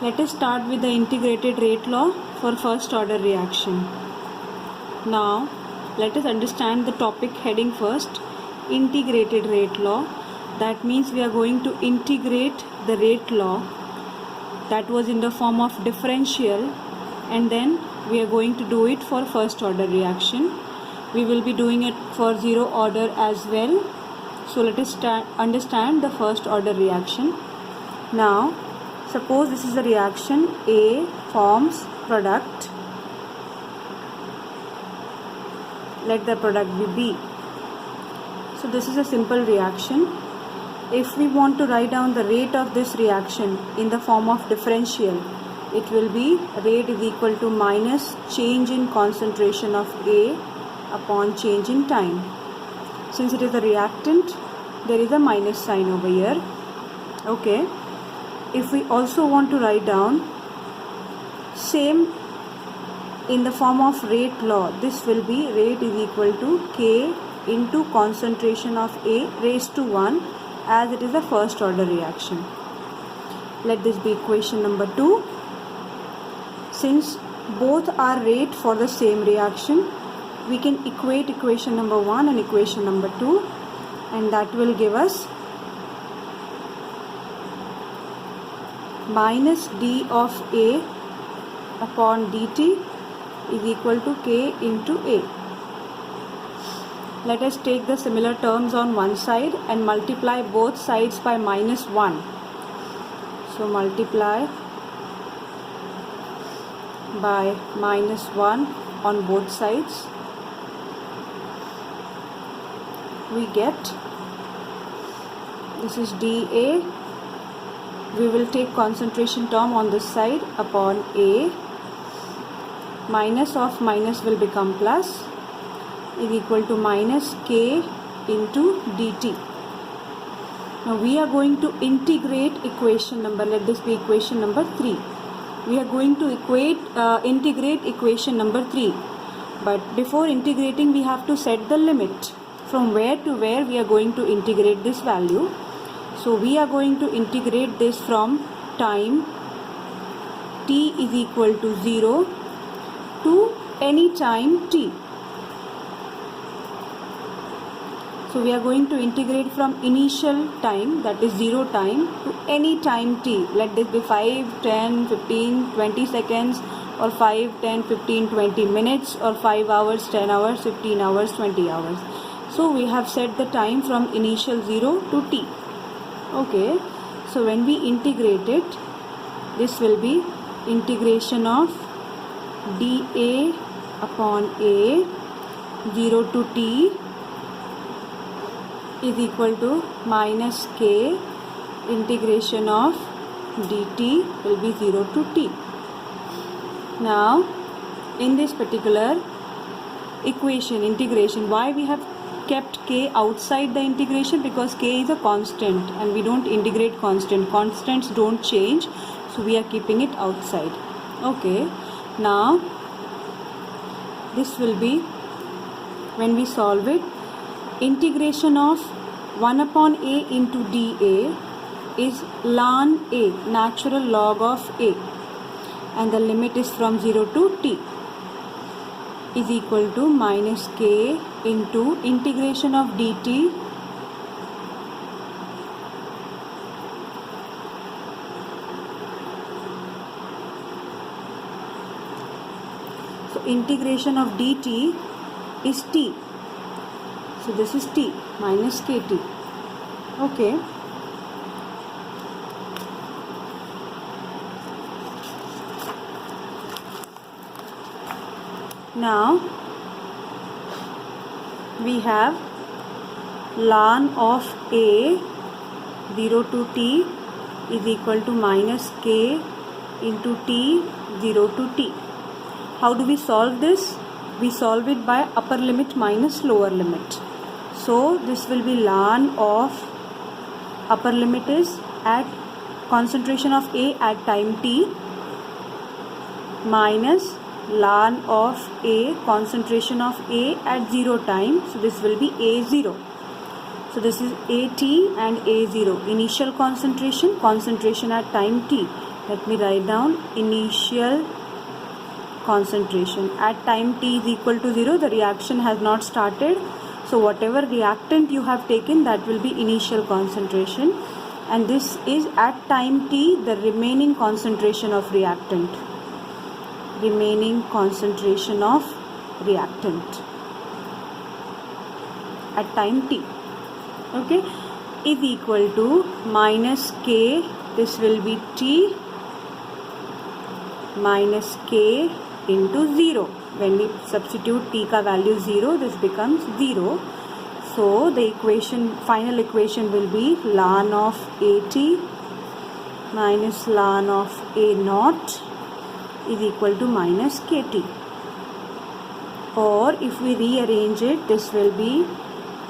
Let us start with the integrated rate law for first order reaction. Now, let us understand the topic heading first. Integrated rate law. That means we are going to integrate the rate law that was in the form of differential, and then we are going to do it for first order reaction. We will be doing it for zero order as well. So let us understand the first order reaction. Now, suppose this is a reaction. A forms product. Let the product be B. So this is a simple reaction. If we want to write down the rate of this reaction in the form of differential, it will be rate is equal to minus change in concentration of A upon change in time. Since it is a reactant, there is a minus sign over here. Okay. If we also want to write down same in the form of rate law, this will be rate is equal to K into concentration of A raised to 1, as it is a first order reaction. Let this be equation number 2. Since both are rate for the same reaction, we can equate equation number 1 and equation number 2, and that will give us minus d of A upon dt is equal to K into A. Let us take the similar terms on one side and multiply both sides by minus 1. So multiply by minus 1 on both sides. We get, this is dA. We will take concentration term on this side upon A. Minus of minus will become plus, is equal to minus K into dt. Now we are going to integrate equation number, let this be equation number 3. We are going to integrate equation number 3. But before integrating, we have to set the limit. From where to where we are going to integrate this value. So we are going to integrate this from time t is equal to 0 to any time t. So we are going to integrate from initial time, that is 0 time, to any time t. Let this be 5, 10, 15, 20 seconds, or 5, 10, 15, 20 minutes, or 5 hours, 10 hours, 15 hours, 20 hours. So we have set the time from initial 0 to t. Okay, so when we integrate it, this will be integration of dA upon A 0 to t is equal to minus K integration of dt will be 0 to t. Now, in this particular equation, integration, why we have kept K outside the integration? Because K is a constant and we don't integrate constant. Constants don't change, so we are keeping it outside. Okay, now this will be, when we solve it, integration of 1 upon A into dA is ln A, natural log of A, and the limit is from 0 to t, is equal to minus K into integration of dt so integration of dt is t. So this is t minus kt. Okay. Now we have ln of A 0 to t is equal to minus K into t 0 to t. How do we solve this? We solve it by upper limit minus lower limit. So this will be ln of upper limit is at concentration of A at time t minus ln of A concentration of A at 0 time. So this will be A0. So this is AT and A0. Initial concentration, concentration at time t. let me write down initial concentration. At time t is equal to 0, the reaction has not started. So whatever reactant you have taken, that will be initial concentration. And this is at time t, the remaining concentration of reactant. Remaining concentration of reactant at time t. Okay, is equal to minus k, this will be t minus k into 0. When we substitute t ka value 0, this becomes 0. So the equation, final equation will be ln of At minus ln of A naught is equal to minus Kt. Or if we rearrange it, this will be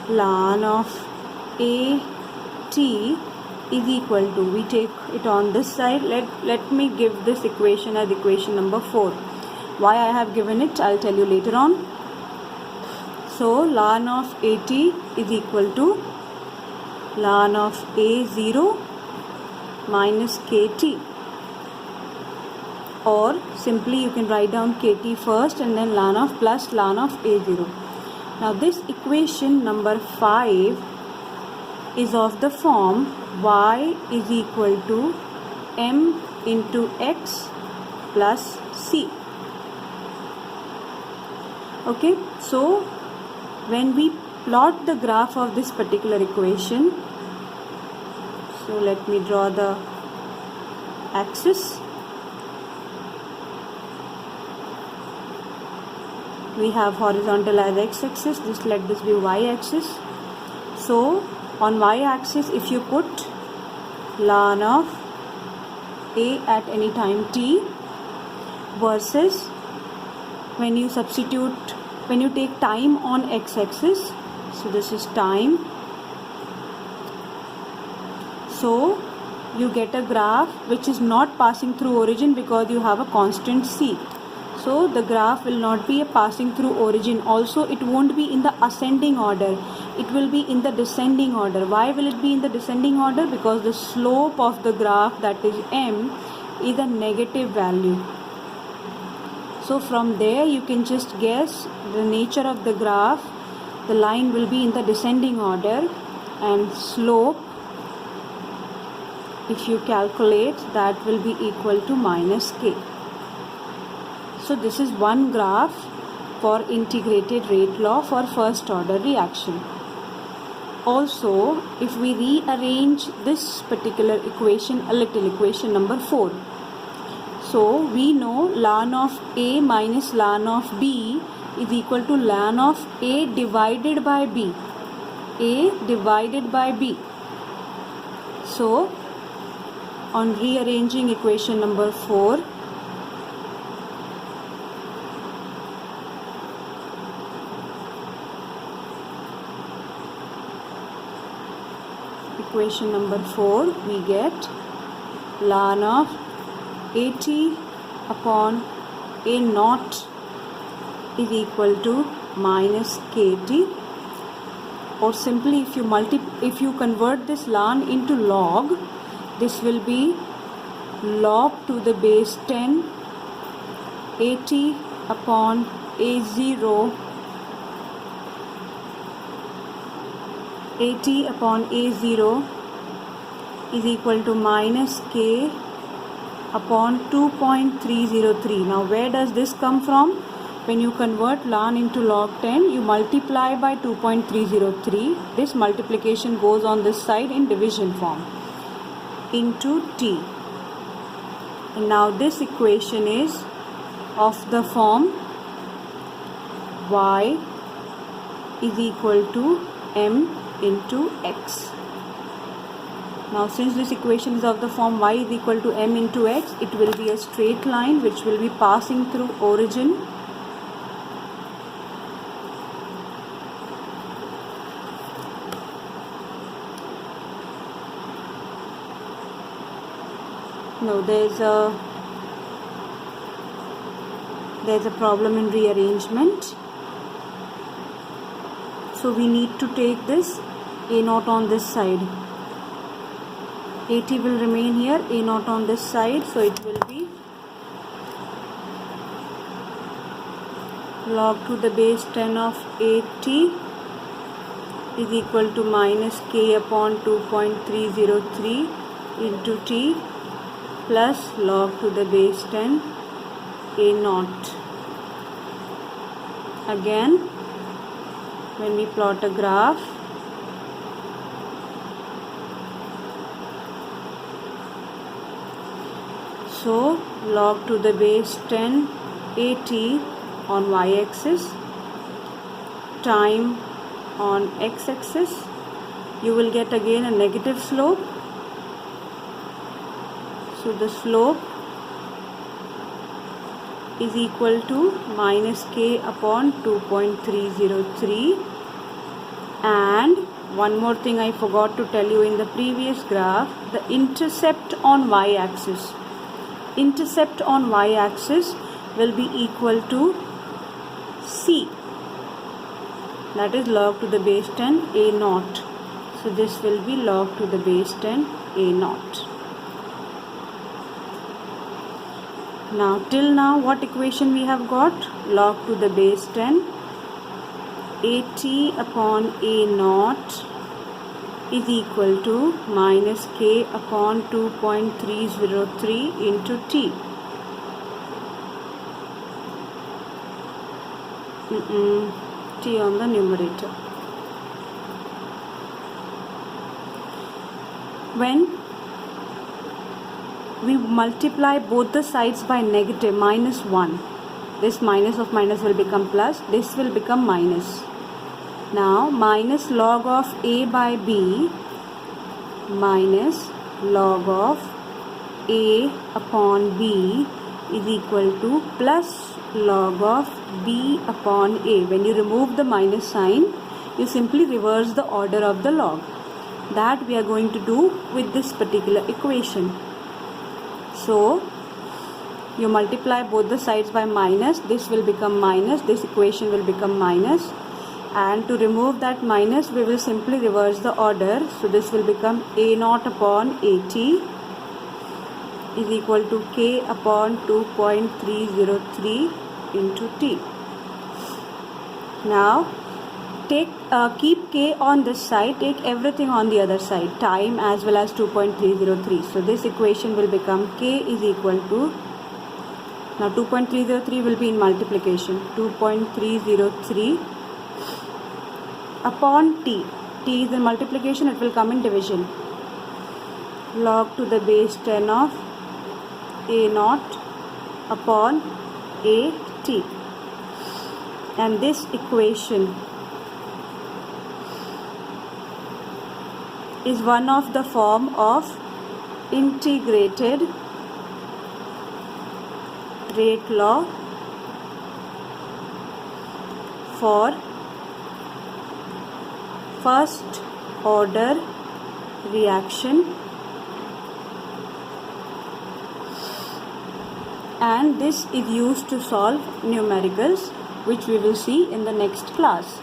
ln of At is equal to, we take it on this side. Let me give this equation as equation number 4. Why I have given it, I'll tell you later on. So ln of At is equal to ln of A0 minus Kt. Or simply you can write down Kt first and then ln of plus ln of A0. Now this equation number 5 is of the form y is equal to m into x plus c. Okay, so when we plot the graph of this particular equation, so let me draw the axis. We have horizontal as x-axis, just let this be y-axis. So on y-axis, if you put ln of A at any time t versus when you substitute, when you take time on x-axis, so this is time, so you get a graph which is not passing through origin because you have a constant c. So the graph will not be a passing through origin. Also it won't be in the ascending order, it will be in the descending order. Why will it be in the descending order? Because the slope of the graph, that is m, is a negative value. So from there you can just guess the nature of the graph. The line will be in the descending order, and slope, if you calculate, that will be equal to minus k. So this is one graph for integrated rate law for first order reaction. Also, if we rearrange this particular equation a little, equation number 4. So we know ln of A minus ln of B is equal to ln of A divided by B. A divided by B. So on rearranging equation number 4, equation number 4, we get ln of At upon A naught is equal to minus Kt. Or simply if you convert this ln into log, this will be log to the base 10 At upon A0 At upon A0 is equal to minus K upon 2.303. Now where does this come from? When you convert ln into log 10, you multiply by 2.303. This multiplication goes on this side in division form into t. And now this equation is of the form y is equal to m into x. Now since this equation is of the form y is equal to m into x, it will be a straight line which will be passing through origin. No, there's a problem in rearrangement. So we need to take this A naught on this side. AT will remain here, A naught on this side, so it will be log to the base 10 of AT is equal to minus K upon 2.303 into T plus log to the base 10 A naught. Again, when we plot a graph, so log to the base 10 AT on y-axis, time on x-axis, you will get again a negative slope. So the slope is equal to minus K upon 2.303. And one more thing I forgot to tell you in the previous graph, the intercept on y-axis. Intercept on y-axis will be equal to C, that is log to the base 10 A naught. So this will be log to the base 10 A naught. Now till now what equation we have got? Log to the base 10 AT upon A naught is equal to minus K upon 2.303 into T. T on the numerator. When we multiply both the sides by negative minus 1, this minus of minus will become plus, this will become minus. Now minus log of A by B minus log of A upon B is equal to plus log of B upon A. When you remove the minus sign, you simply reverse the order of the log. That we are going to do with this particular equation. So you multiply both the sides by minus, this will become minus, this equation will become minus, and to remove that minus we will simply reverse the order. So this will become A naught upon AT is equal to K upon 2.303 into T. Now keep K on this side, take everything on the other side, time as well as 2.303. So this equation will become K is equal to, now 2.303 will be in multiplication, 2.303 upon T. T is in multiplication, it will come in division. Log to the base 10 of A naught upon AT. And this equation is one of the form of integrated rate law for first order reaction, and this is used to solve numericals, which we will see in the next class.